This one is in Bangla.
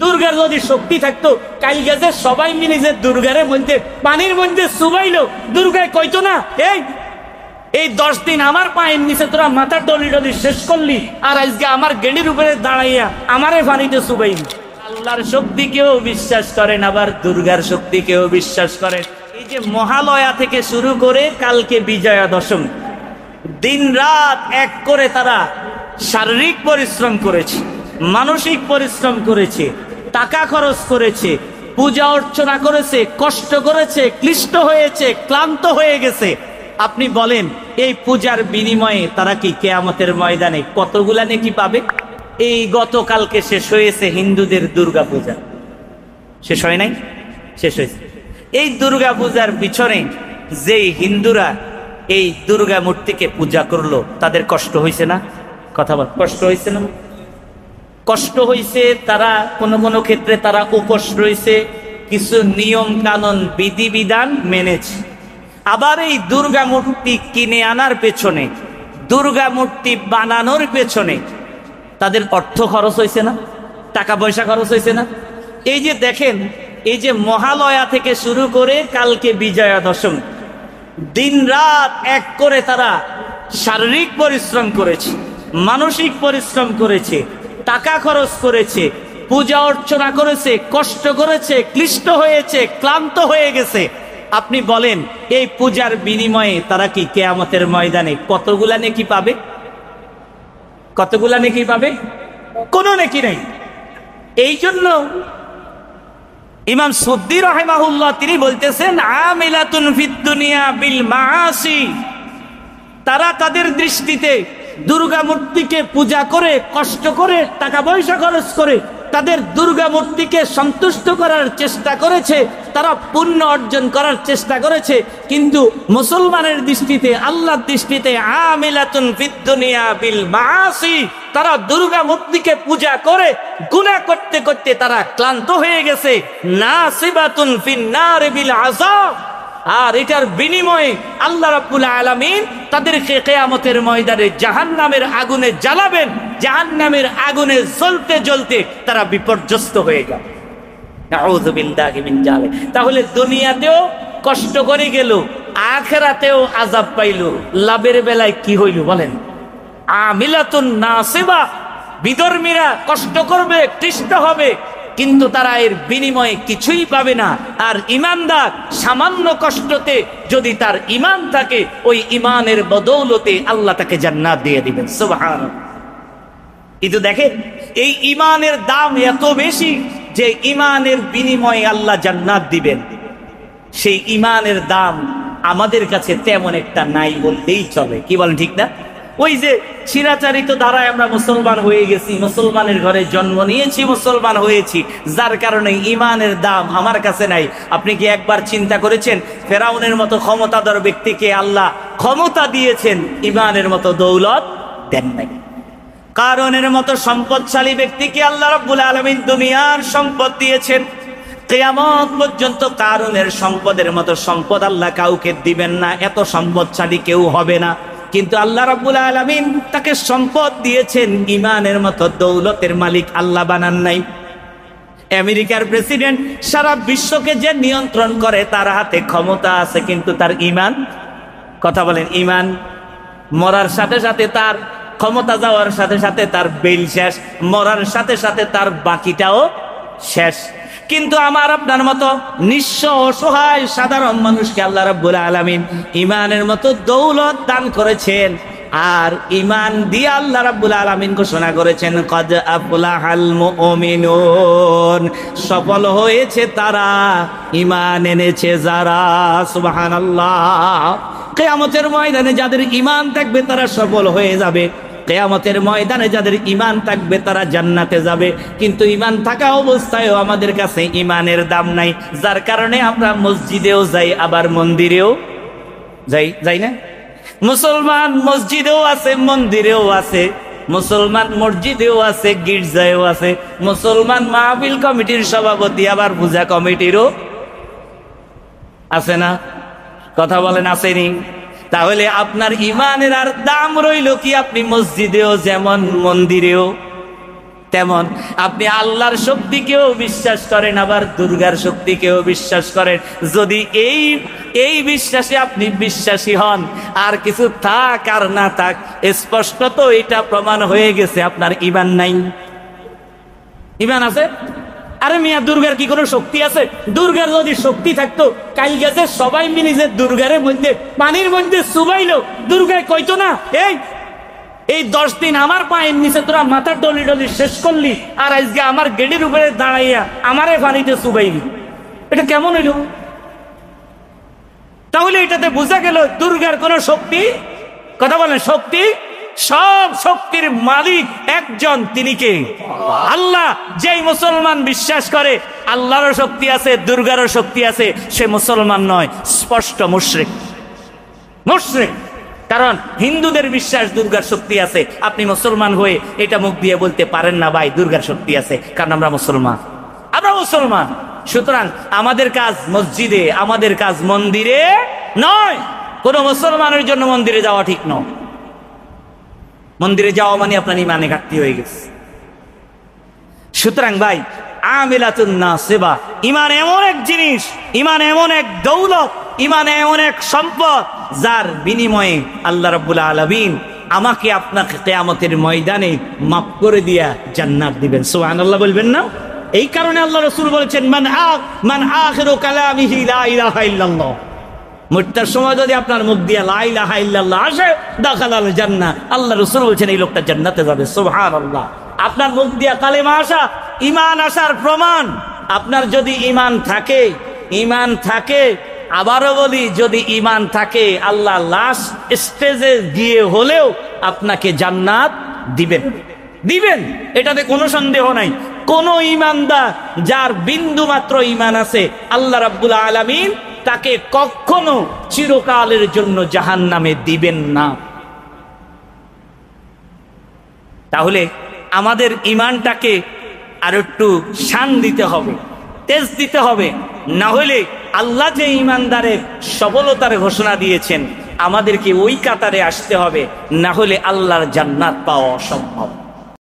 দুর্গার যদি শক্তি থাকতো কালকে যে সবাই মিলে যে দুর্গারে মধ্যে পানির মধ্যে চুবাইলো, দুর্গায় কইতো না এই 10 দিন আমার পায়ের নিচে তোরা মাথার ডলি ডলি শেষ করলি, আর আজকে আমার গেড়ির উপরে দাঁড়াইয়া আমারে পানিতে চুবাইলি। আল্লাহর শক্তি কেউ বিশ্বাস করেন, আবার দুর্গার শক্তি কেউ বিশ্বাস করেন। এই যে মহালয়া থেকে শুরু করে কালকে বিজয়া দশমী, দিন রাত এক করে তারা শারীরিক পরিশ্রম করেছে, মানসিক পরিশ্রম করেছে, টাকা খরচ করেছে, পূজা অর্চনা করেছে, কষ্ট করেছে, ক্লিষ্ট হয়েছে, ক্লান্ত হয়ে গেছে। আপনি বলেন এই পূজার বিনিময়ে তারা কি কিয়ামতের ময়দানে কতগুলা নেকি পাবে? এই গতকালকে শেষ হয়েছে হিন্দুদের দুর্গা পূজা, শেষ হয় নাই? শেষ হয়েছে। এই দুর্গা পূজার পিছনে যেই হিন্দুরা এই দুর্গা মূর্তিকে পূজা করলো তাদের কষ্ট হয়েছে না? কথা বল, কষ্ট হয়েছে না? কষ্ট হয়েছে। তারা কোনো কোনো ক্ষেত্রে তারা উপোস রয়েছে, কিছু নিয়ম কানুন বিধিবিধান মেনেছে। আবার এই দুর্গা মূর্তি কিনে আনার পেছনে, দুর্গা মূর্তি বানানোর পেছনে তাদের অর্থ খরচ হয়েছে না? টাকা পয়সা খরচ হয়েছে না? এই যে দেখেন, এই যে মহালয়া থেকে শুরু করে কালকে বিজয়া দশমী, দিন রাত এক করে তারা শারীরিক পরিশ্রম করেছে, মানসিক পরিশ্রম করেছে, টাকা খরচ করেছে, পূজা অর্চনা করেছে, কষ্ট করেছে, ক্লিষ্ট হয়েছে, ক্লান্ত হয়ে গেছে। আপনি বলেন এই পূজার বিনিময়ে তারা কি কিয়ামতের ময়দানে কতগুলা নেকি পাবে? কতগুলা নেকি পাবে? কোনো নেকি নেই। এই জন্য ইমাম সুদ্দী রাহিমাহুল্লাহ তিনি বলতেছেন, আমিলাতুন ফিদ দুনিয়া বিল মাআসি, তারা তাদের দৃষ্টিতে দুর্গা মূর্তিকে পূজা করে, কষ্ট করে, টাকা পয়সা খরচ করে তাদের দুর্গা মূর্তিকে সন্তুষ্ট করার চেষ্টা করেছে, তারা পুণ্য অর্জন করার চেষ্টা করেছে। কিন্তু মুসলমানের দৃষ্টিতে, আল্লাহর দৃষ্টিতে আমিলাতুন ফিদ দুনিয়া বিল মাআসি, তারা দুর্গা মূর্তিকে পূজা করে গুনাহ করতে করতে তারা ক্লান্ত হয়ে গেছে। নাসিবাতুন ফিন নার বিল আযাব, আর এটার বিনিময়ে আল্লাহ রাব্বুল আলামিন তাদেরকে কিয়ামতের ময়দানে জাহান্নামের আগুনে জ্বালাবেন, জাহান্নামের আগুনে জ্বলতে জ্বলতে তারা বিপর্যস্ত হয়ে যাবে। নাউযু বিল্লাহি মিন যালিক। তাহলে দুনিয়াতেও কষ্ট করে গেল, আখিরাতেও আযাব পাইল, লাভের বেলায় কি হইল বলেন? আমিলাতুন নাসিবা, বিধর্মীরা কষ্ট করবে, ক্লিষ্ট হবে, কিন্তু তারা এর বিনিময়ে কিছুই পাবে না। আর ইমানদার সামান্য কষ্টতে যদি তার ইমান থাকে, ওই ইমানের বদৌলতে আল্লাহ তাকে জান্নাত দিয়ে দিবেন। সুবহানাল্লাহ। কিন্তু দেখেন এই ইমানের দাম এত বেশি যে ইমানের বিনিময়ে আল্লাহ জান্নাত দিবেন, সেই ইমানের দাম আমাদের কাছে তেমন একটা নাই বললেই চলে। কি বলেন, ঠিক না? ওই যে চিরাচারিত ধারায় আমরা মুসলমান হয়ে গেছি, মুসলমানের ঘরে জন্ম নিয়েছি, মুসলমান হয়েছি, যার কারণে ইমানের দাম আমার কাছে নাই। আপনি কি একবার চিন্তা করেছেন ফেরাউনের মতো ক্ষমতাধর ব্যক্তিকে আল্লাহ ক্ষমতা দিয়েছেন, ইমানের মতো দৌলত দেন নাই? কারণের মতো সম্পদশালী ব্যক্তিকে আল্লাহ রাব্বুল আলামিন দুনিয়ার সম্পদ দিয়েছেন। কিয়ামত পর্যন্ত কারণের সম্পদের মতো সম্পদ আল্লাহ কাউকে দিবেন না, এত সম্পদশালী কেউ হবে না। কিন্তু আল্লাহ রাব্বুল আলামিন তাকে সম্পদ দিয়েছেন, ইমানের মতো দৌলতের মালিক আল্লাহ বানান নাই। আমেরিকার প্রেসিডেন্ট সারা বিশ্বকে যে নিয়ন্ত্রণ করে, তার হাতে ক্ষমতা আছে, কিন্তু তার ইমান, কথা বলেন, ইমান মরার সাথে সাথে তার ক্ষমতা যাওয়ার সাথে সাথে তার বেল শেষ, মরার সাথে সাথে তার বাকিটাও শেষ। কিন্তু আমার আপনার মতো নিঃস্ব অসহায় সাধারণ মানুষকে আল্লাহ রাব্বুল আলামিন ইমানের মতো দৌলত দান করেছেন। আর ইমান দিয়ে আল্লাহ রাব্বুল আলামিন ঘোষণা করেছেন, কদ আফলাহাল মুমিনুন, সফল হয়েছে তারা, ইমান এনেছে যারা। সুবহানাল্লাহ। কিয়ামতের ময়দানে যাদের ইমান থাকবে তারা সফল হয়ে যাবে, কিয়ামতের ময়দানে যাদের ইমান থাকবে তারা জান্নাতে যাবে। কিন্তু ইমান থাকা অবস্থায়ও আমাদের কাছে ইমানের দাম নাই, যার কারণে আমরা মসজিদেও যাই, আবার মন্দিরেও যাই না? মুসলমান মসজিদেও আছে, মন্দিরেও আছে, মুসলমান মসজিদেও আছে, গির্জায়ও আছে, মুসলমান মাহফিল কমিটির সভাপতি, আবার পূজা কমিটিরও আছে না? কথা বলেন, আসেনি? তাহলে আপনার ইমানের আর দাম রইল কি? আপনি মসজিদেও যেমন, মন্দিরেও তেমন আপনি আল্লাহর শক্তিকেও বিশ্বাস করেন, আবার দুর্গার শক্তিকেও বিশ্বাস করেন। যদি এই বিশ্বাসে আপনি বিশ্বাসী হন, আর কিছু থাক আর না থাক, স্পষ্ট তো এটা প্রমাণ হয়ে গেছে আপনার ঈমান নাই। ঈমান আছে? আরে মিয়া, দুর্গার কি কোনো শক্তি আছে? দুর্গার যদি শক্তি থাকতো, কাল গেছে সবাই মিলে যে দুর্গারের মধ্যে পানির মধ্যে চুবাইলো, দুর্গায় কইতো না এই 10 দিন আমার পায়ের নিচে তোরা মাথার ডলি ডলি শেষ করলি, আর আজকে আমার গেটের উপরে দাঁড়াইয়া আমারে পানিতে চুবাইলি? এটা কেমন হইল? তাহলে এটাতে বোঝা গেল দুর্গার কোনো শক্তি, কথা বলেন, শক্তি, সব শক্তির মালিক একজন, তিনি কে? আল্লাহ। যেই মুসলমান বিশ্বাস করে আল্লাহরও শক্তি আছে, দুর্গারও শক্তি আছে, সে মুসলমান নয়, স্পষ্ট মুশরিক। মুশরিক। কারণ হিন্দুদের বিশ্বাস দুর্গার শক্তি আছে, আপনি মুসলমান হয়ে এটা মুখ দিয়ে বলতে পারেন না ভাই দুর্গার শক্তি আছে, কারণ আমরা মুসলমান, আমরা মুসলমান। সুতরাং আমাদের কাজ মসজিদে, আমাদের কাজ মন্দিরে নয়। কোন মুসলমানের জন্য মন্দিরে যাওয়া ঠিক নয়। মন্দিরে যাওয়া মানে আপনার ইমানে ঘাটতি হয়ে গেছে। সুতরাং ভাই, আমিলাতুন নাসিবা, ঈমান এমন এক জিনিস, ঈমান এমন এক দৌলত, ঈমান এমন এক সম্পদ, যার বিনিময়ে আল্লাহ রাব্বুল আলামিন আমাকে আপনাকে কিয়ামতের ময়দানে মাফ করে দিয়া জান্নাত দিবেন। সুবহানাল্লাহ বলবেন না? এই কারণে আল্লাহ রাসূল বলেছেন, মান আখিরু কালামিহি লা ইলাহা ইল্লাল্লাহ। মৃত্যুর সময় যদি আপনার মুখ দিয়া লা ইলাহা ইল্লাল্লাহ আসে, দাখালাল জান্নাহ। আল্লাহ রাসূল বলেছেন এই লোকটা জান্নাতে যাবে। সুবহানাল্লাহ। আপনার মুখ দিয়া কালেমা আসা ঈমান আসার প্রমাণ। আপনার যদি ঈমান থাকে, আবারও বলি, যদি ঈমান থাকে, আল্লাহ লাস্ট স্টেজে গিয়ে হলেও আপনাকে জান্নাত দিবেন, এটাতে কোনো সন্দেহ নাই। কোন ঈমানদার যার বিন্দু মাত্র ঈমান আছে, আল্লাহ রাব্বুল আলামিন তাকে কখনো চিরকালের জন্য জাহান্নামে দিবেন না। তাহলে আমাদের ঈমানটাকে আর একটু শান দিতে হবে, তেজ দিতে হবে, না হলে আল্লাহ যে ঈমানদারের সফলতার ঘোষণা দিয়েছেন, আমাদেরকে ওই কাতারে আসতে হবে, না হলে আল্লাহর জান্নাত পাওয়া অসম্ভব।